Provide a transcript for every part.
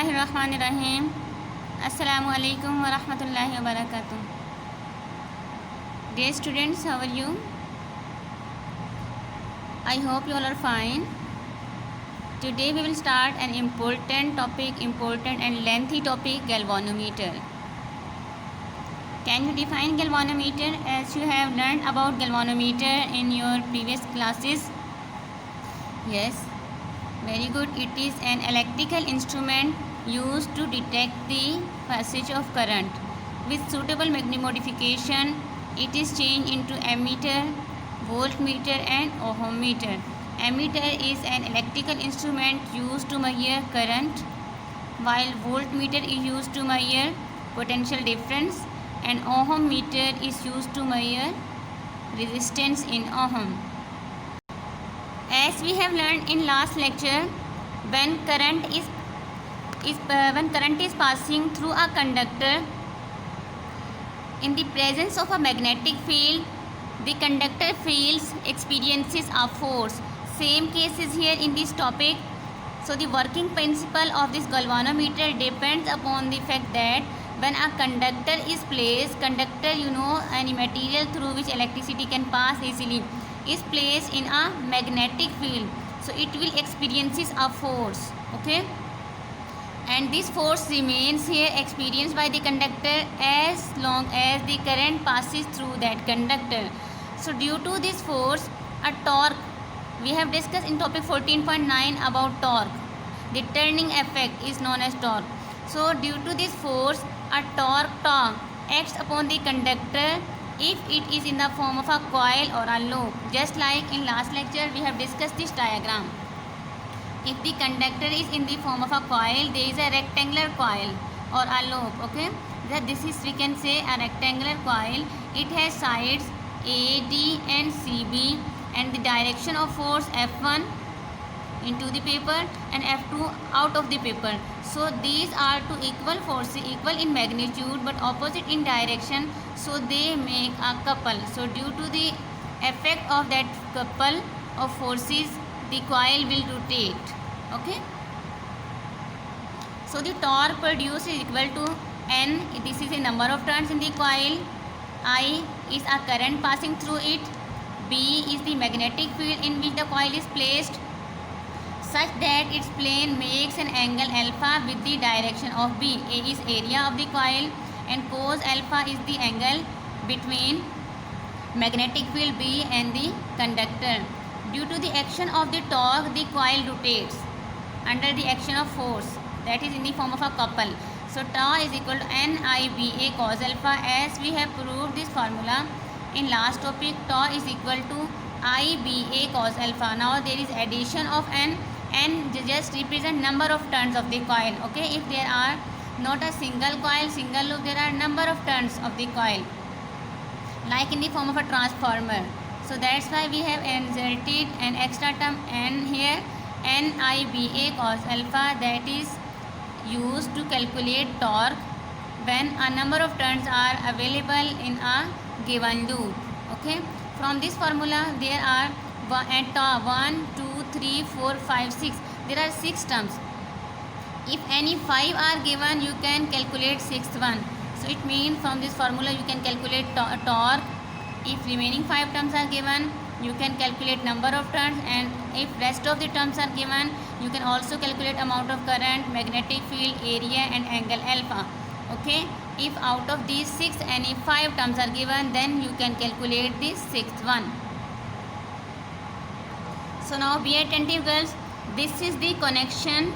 बिस्मिल्लाहिर्रहमानिर्रहीम। अस्सलामु अलैकुम वरहमतुल्लाहि वबरकातुह। Dear students, how are you? I hope you all are fine. Today we will start an important and lengthy topic, galvanometer. Can you define galvanometer as you have learned about galvanometer in your previous classes? Yes, very good. It is an electrical instrument used to detect the passage of current. With suitable modification, it is changed into ammeter, voltmeter and ohm meter. Ammeter is an electrical instrument used to measure current, while voltmeter is used to measure potential difference and ohm meter is used to measure resistance in ohm. As we have learned in last lecture, when current is passing through a conductor in the presence of a magnetic field, the conductor experiences a force. Same case is here in this topic. So the working principle of this galvanometer depends upon the fact that when a conductor is placed, any material through which electricity can pass easily, is placed in a magnetic field, so it will experiences a force, okay, and this force remains here experienced by the conductor as long as the current passes through that conductor. So due to this force, a torque, we have discussed in topic 14.9 about torque. The turning effect is known as torque. So due to this force, a torque acts upon the conductor if it is in the form of a coil or a loop. Just like in last lecture we have discussed this diagram. If the conductor is in the form of a coil, there is a rectangular coil or a loop, okay. This is, we can say, a rectangular coil. It has sides A, D and CB and the direction of force F1 into the paper and F2 out of the paper. So these are two equal forces, equal in magnitude but opposite in direction, so they make a couple. So due to the effect of that couple of forces, the coil will rotate, okay. So the torque produced is equal to N, this is a number of turns in the coil, I is a current passing through it, B is the magnetic field in which the coil is placed, such that its plane makes an angle alpha with the direction of B. A is area of the coil and cos alpha is the angle between magnetic field B and the conductor. Due to the action of the torque, the coil rotates under the action of force, that is in the form of a couple. So tau is equal to NIBA cos alpha. As we have proved this formula in last topic, tau is equal to IBA cos alpha. Now there is addition of N just represent number of turns of the coil, okay. If there are not a single coil, single loop, there are number of turns of the coil, like in the form of a transformer. So that's why we have inserted an extra term N here, NIBA cos alpha, that is used to calculate torque when a number of turns are available in a given loop, okay. From this formula there are 1, 2, 3, 4, 5, 6. There are 6 terms. If any 5 are given, you can calculate 6th one. So it means from this formula you can calculate torque. If remaining 5 terms are given, you can calculate number of turns, and if rest of the terms are given, you can also calculate amount of current, magnetic field, area and angle alpha, okay. If out of these 6 any 5 terms are given, then you can calculate the 6th one. So now be attentive, girls. This is the connection,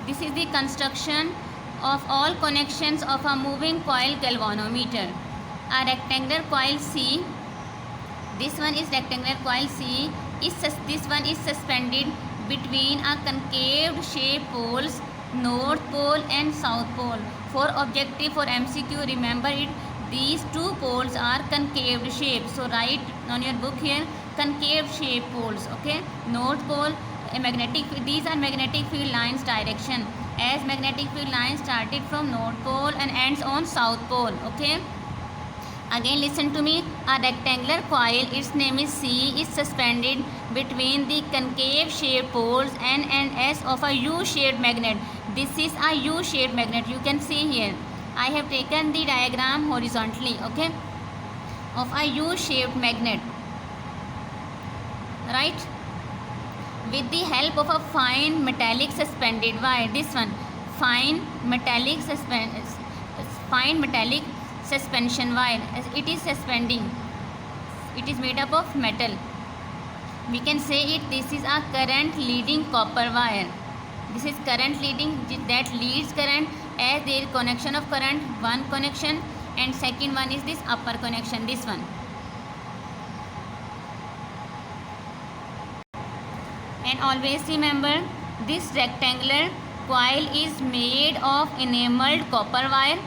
this is the construction of all connections of a moving coil galvanometer. A rectangular coil C, this one is rectangular coil C, this one is suspended between a concave shaped poles, north pole and south pole. For objective, for MCQ, remember it, these two poles are concave shaped. So write on your book here, concave shaped poles, okay. North pole, a magnetic, these are magnetic field lines direction, as magnetic field line started from north pole and ends on south pole, okay. Again listen to me, a rectangular coil, its name is C, is suspended between the concave shaped poles N and S of a U-shaped magnet. this is a U-shaped magnet. You can see here I have taken the diagram horizontally, okay, of a U-shaped magnet, right, with the help of a fine metallic suspended wire. This one, fine metallic suspension wire, as it is suspending, it is made up of metal. We can say it, this is a current leading copper wire. This is current leading, that leads current, as there is connection of current, one connection, and second one is this upper connection, this one. And always remember, this rectangular coil is made of enameled copper wire,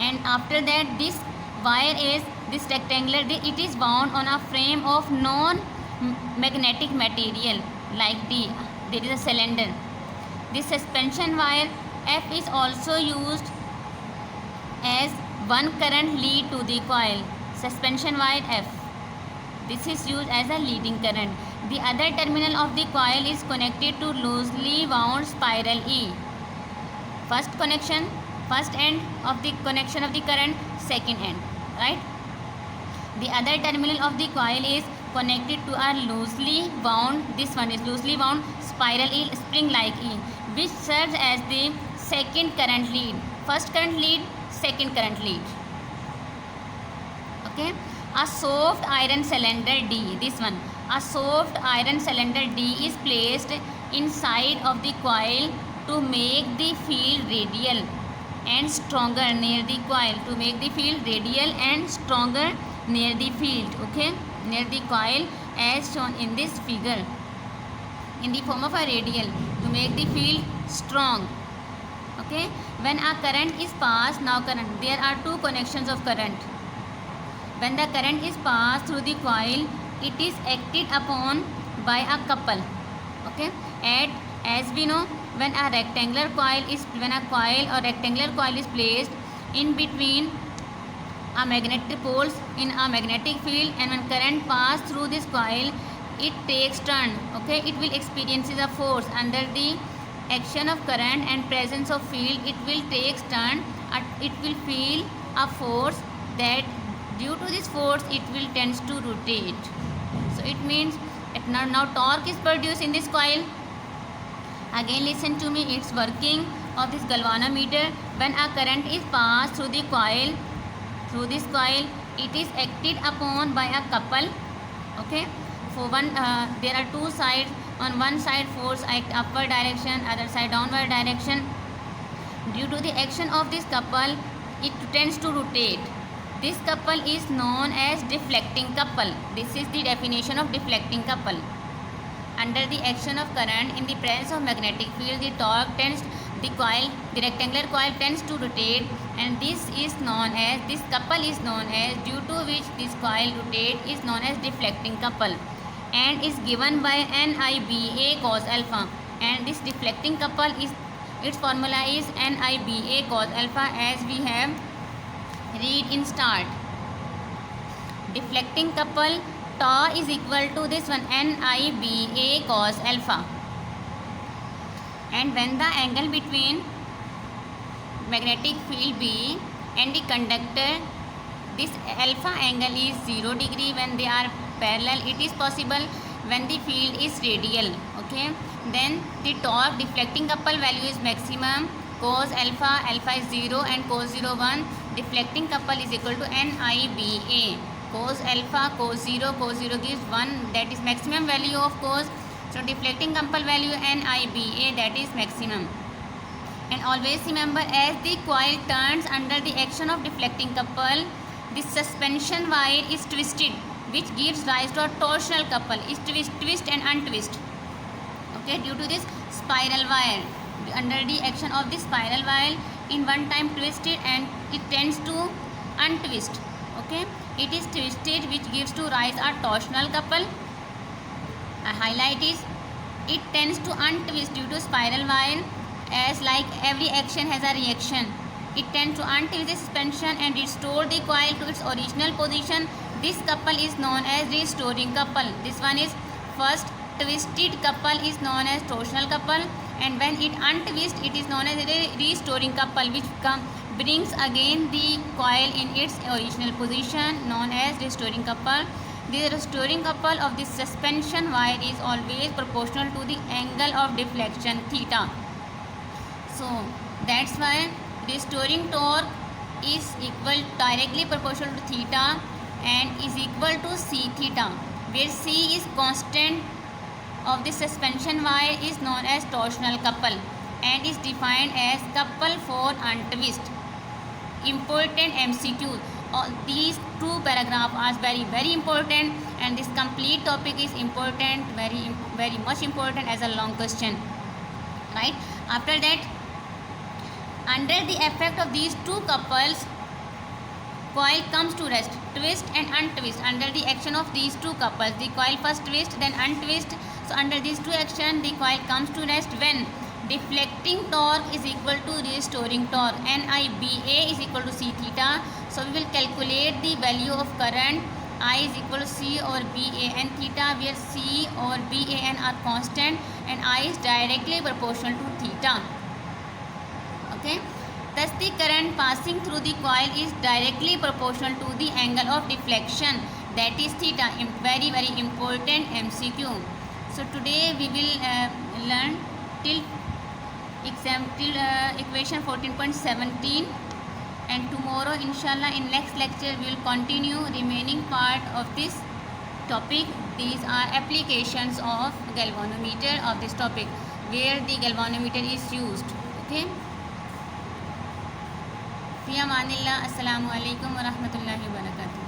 and after that this wire is this rectangular, it is wound on a frame of non-magnetic material like there is a cylinder. This suspension wire F is also used as one current lead to the coil. Suspension wire F, this is used as a leading current. The other terminal of the coil is connected to loosely wound spiral E. First connection, first end of the connection of the current, second end, right? The other terminal of the coil is connected to a loosely wound, this one is loosely wound spiral E, spring like E, which serves as the second current lead. First current lead, second current lead. Okay. A soft iron cylinder D, this one, a soft iron cylinder D is placed inside of the coil to make the field radial and stronger near the coil, to make the field radial and stronger near the field, okay, near the coil, as shown in this figure, in the form of a radial, to make the field strong. Okay, when a current is passed, now current, there are two connections of current. When the current is passed through the coil, it is acted upon by a couple, okay, as we know, when a rectangular coil is, when a coil or rectangular coil is placed in between a magnetic poles in a magnetic field, and when current pass through this coil, it takes turn, okay, it will experience a force under the action of current and presence of field. It will take turn, it will feel a force, that due to this force it will tends to rotate. So it means now torque is produced in this coil. Again listen to me, it's working of this galvanometer. When a current is passed through the coil, through this coil, it is acted upon by a couple, okay. For one, there are two sides. On one side force act upward direction, other side downward direction. Due to the action of this couple, it tends to rotate. This couple is known as deflecting couple. This is the definition of deflecting couple. Under the action of current in the presence of magnetic field, the torque tends, the rectangular coil tends to rotate, and this is known as, this couple is known as, due to which this coil rotate, is known as deflecting couple, and is given by NIBA cos alpha. And this deflecting couple is, its formula is NIBA cos alpha, as we have read in start. Deflecting couple tau is equal to this one, NIBA cos alpha. And when the angle between magnetic field B and the conductor, this alpha angle is 0 degree. When they are parallel, it is possible. When the field is radial, okay, then the torque deflecting couple value is maximum. Cos alpha, alpha is 0 and cos 0 1. Deflecting couple is equal to NIBA. Cos alpha, cos 0 gives 1, that is maximum value of cos. So deflecting couple value NIBA, that is maximum. And always remember, as the coil turns under the action of deflecting couple, the suspension wire is twisted, which gives rise to a torsional couple, is twist and untwist, okay, due to this spiral wire. Under the action of this spiral wire, in one time twisted, and it tends to untwist, okay, it is twisted, which gives to rise a torsional couple. A highlight is, it tends to untwist due to spiral wire, as like every action has a reaction. It tends to untwist the suspension and restore the coil to its original position. This couple is known as restoring couple. This one is, first twisted couple is known as torsional couple, and when it untwists, it is known as a restoring couple, which brings again the coil in its original position, known as restoring couple. The restoring couple of the suspension wire is always proportional to the angle of deflection theta. So that's why restoring torque is equal directly proportional to theta and is equal to c theta, where c is constant of the suspension wire is known as torsional couple and is defined as couple for untwist. Important MCQ. These two paragraphs are very important, and this complete topic is important, very much important as a long question, right? After that, under the effect of these two couples, coil comes to rest. Twist and untwist. Under the action of these two couples, the coil first twist then untwist. So under these two actions, the coil comes to rest when deflecting torque is equal to restoring torque. NIBA is equal to c theta. So we will calculate the value of current. I is equal to c over BAN theta, where c or BAN are constant and I is directly proportional to theta. Okay. Thus the current passing through the coil is directly proportional to the angle of deflection, that is theta. Very important MCQ. So today we will learn till equation 14.17, and tomorrow inshallah in next lecture we will continue remaining part of this topic. These are applications of galvanometer of this topic, where the galvanometer is used. Okay. फ़ी अमानिल्लाह। अस्सलामु अलैकुम व रहमतुल्लाहि व बरकातुहू।